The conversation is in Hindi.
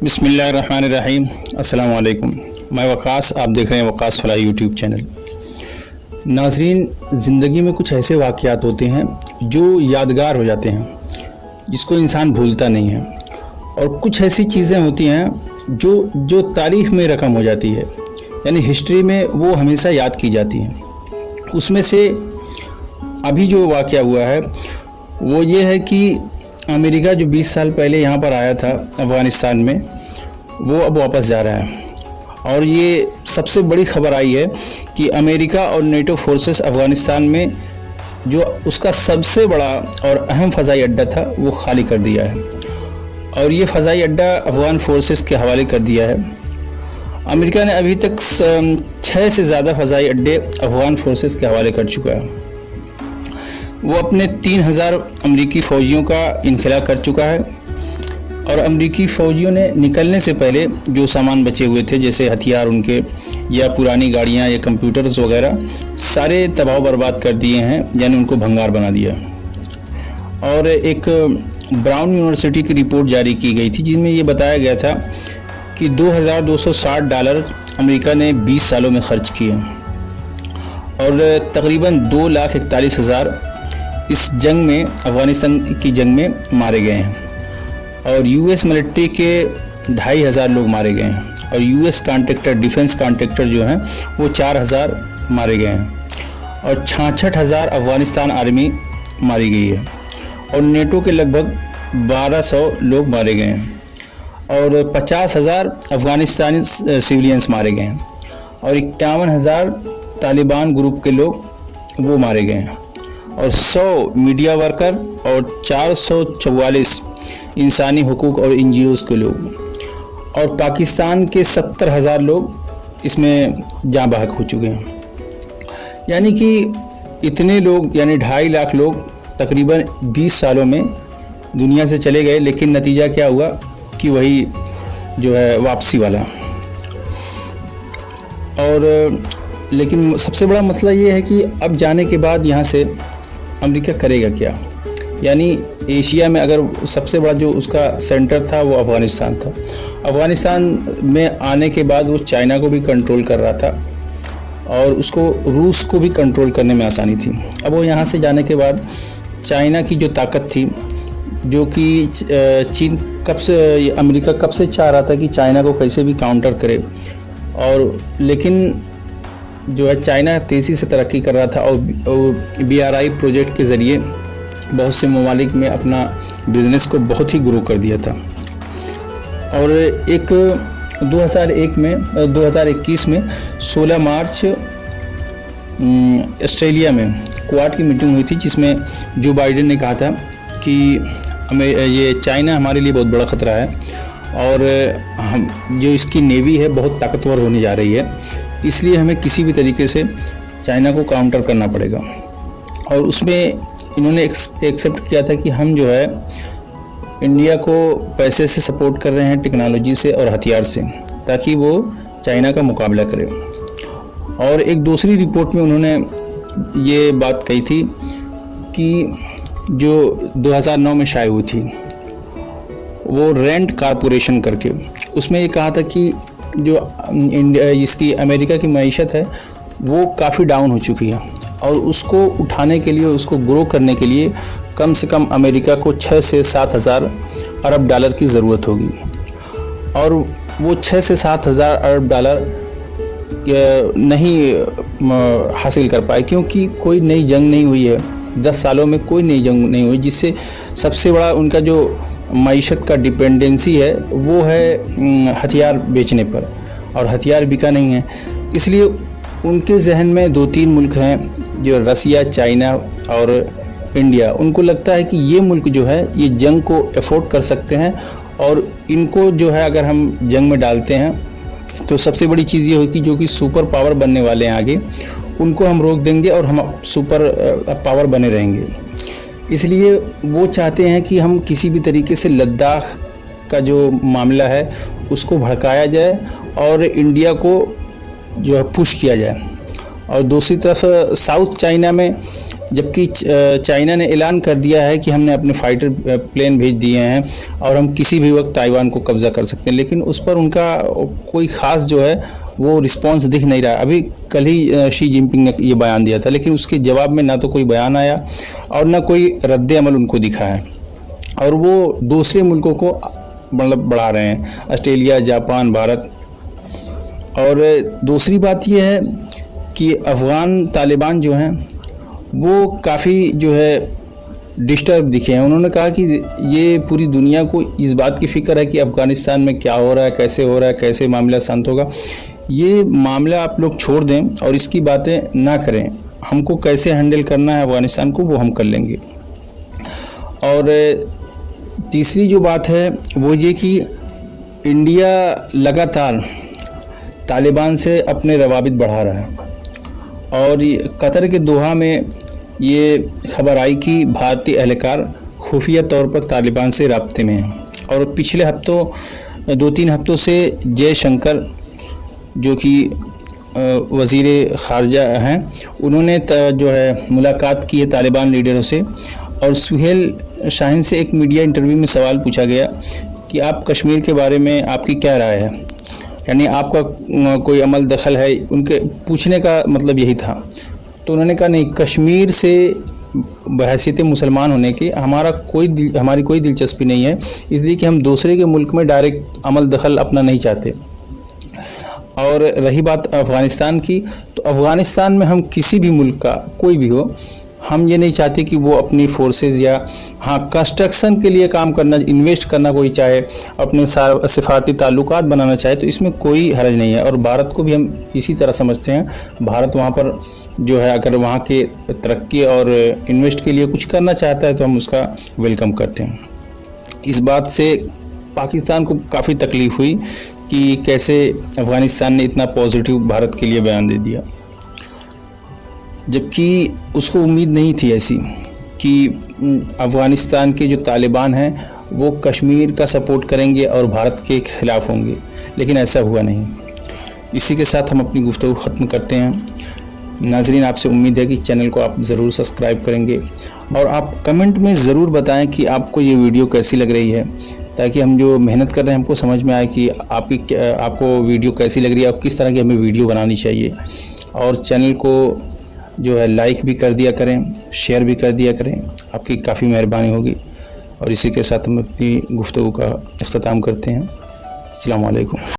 बिस्मिल्लाहिर्रहमानिर्रहीम। अस्सलाम वालेकुम। मैं वकास, आप देख रहे हैं वकास फलाह यूट्यूब चैनल। नाज़रीन, ज़िंदगी में कुछ ऐसे वाक़यात होते हैं जो यादगार हो जाते हैं, जिसको इंसान भूलता नहीं है, और कुछ ऐसी चीज़ें होती हैं जो तारीख़ में रकम हो जाती है, यानी हिस्ट्री में वो हमेशा याद की जाती हैं। उसमें से अभी जो वाक़या हुआ है वो ये है कि अमेरिका जो 20 साल पहले यहाँ पर आया था अफ़गानिस्तान में, वो अब वापस जा रहा है। और ये सबसे बड़ी खबर आई है कि अमेरिका और नेटो फोर्सेस अफ़गानिस्तान में जो उसका सबसे बड़ा और अहम फ़ज़ाई अड्डा था वो खाली कर दिया है, और ये फ़ज़ाई अड्डा अफ़गान फोर्सेस के हवाले कर दिया है। अमेरिका ने अभी तक 6 से ज़्यादा फ़ज़ाई अड्डे अफ़गान फोर्सेस के हवाले कर चुका है। वो अपने 3000 अमरीकी फ़ौजियों का इनखला कर चुका है, और अमरीकी फ़ौजियों ने निकलने से पहले जो सामान बचे हुए थे, जैसे हथियार उनके या पुरानी गाड़ियां या कंप्यूटर्स वगैरह, सारे तबाह बर्बाद कर दिए हैं, यानी उनको भंगार बना दिया। और एक ब्राउन यूनिवर्सिटी की रिपोर्ट जारी की गई थी जिसमें ये बताया गया था कि $2260 अमेरिका ने 20 सालों में खर्च किए, और तकरीबन 2,41,000 इस जंग में, अफ़गानिस्तान की जंग में मारे गए हैं। और यूएस मिलिट्री के 2,500 लोग मारे गए हैं, और यूएस कॉन्ट्रैक्टर, डिफेंस कॉन्ट्रैक्टर जो हैं वो 4,000 मारे गए हैं, और 66,000 अफ़गानिस्तान आर्मी मारी गई है, और नेटो के लगभग 1,200 लोग मारे गए हैं, और 50,000 अफ़गानिस्तानी सिविलियंस मारे गए हैं, और 51,000 तालिबान ग्रुप के लोग वो मारे गए हैं, और 100 मीडिया वर्कर और 444 इंसानी हुकूक और एनजीओज़ के लोग, और पाकिस्तान के 70,000 लोग इसमें जाँ बहक हो चुके हैं। यानी कि इतने लोग, यानी 2.5 लाख लोग तकरीबन 20 सालों में दुनिया से चले गए, लेकिन नतीजा क्या हुआ कि वही जो है वापसी वाला। और लेकिन सबसे बड़ा मसला ये है कि अब जाने के बाद यहाँ से अमेरिका करेगा क्या। यानी एशिया में अगर सबसे बड़ा जो उसका सेंटर था वो अफ़गानिस्तान था, अफ़गानिस्तान में आने के बाद वो चाइना को भी कंट्रोल कर रहा था, और उसको रूस को भी कंट्रोल करने में आसानी थी। अब वो यहाँ से जाने के बाद चाइना की जो ताकत थी, जो कि चीन कब से, अमेरिका कब से चाह रहा था कि चाइना को कैसे भी काउंटर करे, और लेकिन जो है चाइना तेज़ी से तरक्की कर रहा था, और BRI प्रोजेक्ट के ज़रिए बहुत से ममालिक में अपना बिज़नेस को बहुत ही ग्रो कर दिया था। और एक 2021 में 16 मार्च ऑस्ट्रेलिया में क्वाड की मीटिंग हुई थी, जिसमें जो बाइडेन ने कहा था कि हमें ये चाइना हमारे लिए बहुत बड़ा ख़तरा है, और हम जो इसकी नेवी है बहुत ताकतवर होने जा रही है, इसलिए हमें किसी भी तरीके से चाइना को काउंटर करना पड़ेगा। और उसमें इन्होंने एक्सेप्ट किया था कि हम जो है इंडिया को पैसे से सपोर्ट कर रहे हैं, टेक्नोलॉजी से और हथियार से, ताकि वो चाइना का मुकाबला करे। और एक दूसरी रिपोर्ट में उन्होंने ये बात कही थी कि जो 2009 में शाये हुई थी, वो रेंट कारपोरेशन करके, उसमें ये कहा था कि जो इंडिया, इसकी अमेरिका की मईशत है वो काफ़ी डाउन हो चुकी है, और उसको उठाने के लिए, उसको ग्रो करने के लिए कम से कम अमेरिका को 6 से 7 हज़ार अरब डॉलर की ज़रूरत होगी, और वो 6 से 7 हज़ार अरब डॉलर नहीं हासिल कर पाए, क्योंकि कोई नई जंग नहीं हुई है 10 सालों में, कोई नई जंग नहीं हुई, जिससे सबसे बड़ा उनका जो मईशत का डिपेंडेंसी है वो है हथियार बेचने पर, और हथियार बिका नहीं है। इसलिए उनके जहन में 2-3 मुल्क हैं, जो रसिया, चाइना और इंडिया। उनको लगता है कि ये मुल्क जो है ये जंग को अफोर्ड कर सकते हैं, और इनको जो है अगर हम जंग में डालते हैं तो सबसे बड़ी चीज़ ये होगी, जो कि सुपर पावर बनने वाले हैं आगे, उनको हम रोक देंगे और हम सुपर पावर बने रहेंगे। इसलिए वो चाहते हैं कि हम किसी भी तरीके से लद्दाख का जो मामला है उसको भड़काया जाए, और इंडिया को जो है पुश किया जाए। और दूसरी तरफ साउथ चाइना में जबकि चाइना ने ऐलान कर दिया है कि हमने अपने फाइटर प्लेन भेज दिए हैं और हम किसी भी वक्त ताइवान को कब्जा कर सकते हैं, लेकिन उस पर उनका कोई ख़ास जो है वो रिस्पांस दिख नहीं रहा। अभी कल ही शी जिनपिंग ने ये बयान दिया था, लेकिन उसके जवाब में ना तो कोई बयान आया और ना कोई रद्द अमल उनको दिखा है, और वो दूसरे मुल्कों को मतलब बढ़ा रहे हैं, ऑस्ट्रेलिया, जापान, भारत। और दूसरी बात यह है कि अफ़गान तालिबान जो हैं वो काफ़ी जो है डिस्टर्ब दिखे हैं। उन्होंने कहा कि ये पूरी दुनिया को इस बात की फ़िक्र है कि अफ़गानिस्तान में क्या हो रहा है, कैसे हो रहा है, कैसे मामला शांत होगा। ये मामला आप लोग छोड़ दें और इसकी बातें ना करें। हमको कैसे हैंडल करना है अफ़गानिस्तान को वो हम कर लेंगे। और तीसरी जो बात है वो ये कि इंडिया लगातार तालिबान से अपने रवाबित बढ़ा रहा है, और कतर के दोहा में ये खबर आई कि भारतीय एहलकार खुफिया तौर पर तालिबान से राब्ते में हैं। और पिछले हफ्तों 2-3 हफ्तों से जयशंकर जो कि वज़ीर ख़ारजा हैं, उन्होंने जो है मुलाकात की है तालिबान लीडरों से। और सुहेल शाहीन से एक मीडिया इंटरव्यू में सवाल पूछा गया कि आप कश्मीर के बारे में आपकी क्या राय है, यानी आपका कोई अमल दखल है, उनके पूछने का मतलब यही था। तो उन्होंने कहा नहीं, कश्मीर से बहैसियत मुसलमान होने की हमारी कोई दिलचस्पी नहीं है, इसलिए कि हम दूसरे के मुल्क में डायरेक्ट अमल दखल अपना नहीं चाहते। और रही बात अफ़गानिस्तान की, तो अफ़गानिस्तान में हम किसी भी मुल्क का कोई भी हो, हम ये नहीं चाहते कि वो अपनी फोर्सेस या कंस्ट्रक्शन के लिए काम करना, इन्वेस्ट करना कोई चाहे, अपने सिफारती ताल्लुकात बनाना चाहे, तो इसमें कोई हर्ज नहीं है। और भारत को भी हम इसी तरह समझते हैं। भारत वहाँ पर जो है अगर वहाँ के तरक्की और इन्वेस्ट के लिए कुछ करना चाहता है तो हम उसका वेलकम करते हैं। इस बात से पाकिस्तान को काफ़ी तकलीफ़ हुई कि कैसे अफ़गानिस्तान ने इतना पॉजिटिव भारत के लिए बयान दे दिया, जबकि उसको उम्मीद नहीं थी ऐसी कि अफ़गानिस्तान के जो तालिबान हैं वो कश्मीर का सपोर्ट करेंगे और भारत के ख़िलाफ़ होंगे, लेकिन ऐसा हुआ नहीं। इसी के साथ हम अपनी गुफ्तगू ख़त्म करते हैं। नाज़रीन, आपसे उम्मीद है कि चैनल को आप ज़रूर सब्सक्राइब करेंगे और आप कमेंट में ज़रूर बताएं कि आपको ये वीडियो कैसी लग रही है, ताकि हम जो मेहनत कर रहे हैं हमको समझ में आए कि आपको वीडियो कैसी लग रही है और किस तरह की हमें वीडियो बनानी चाहिए। और चैनल को जो है लाइक भी कर दिया करें, शेयर भी कर दिया करें, आपकी काफ़ी मेहरबानी होगी। और इसी के साथ हम अपनी गुफ्तगू का इख्तिताम करते हैं। अस्सलामु अलैकुम।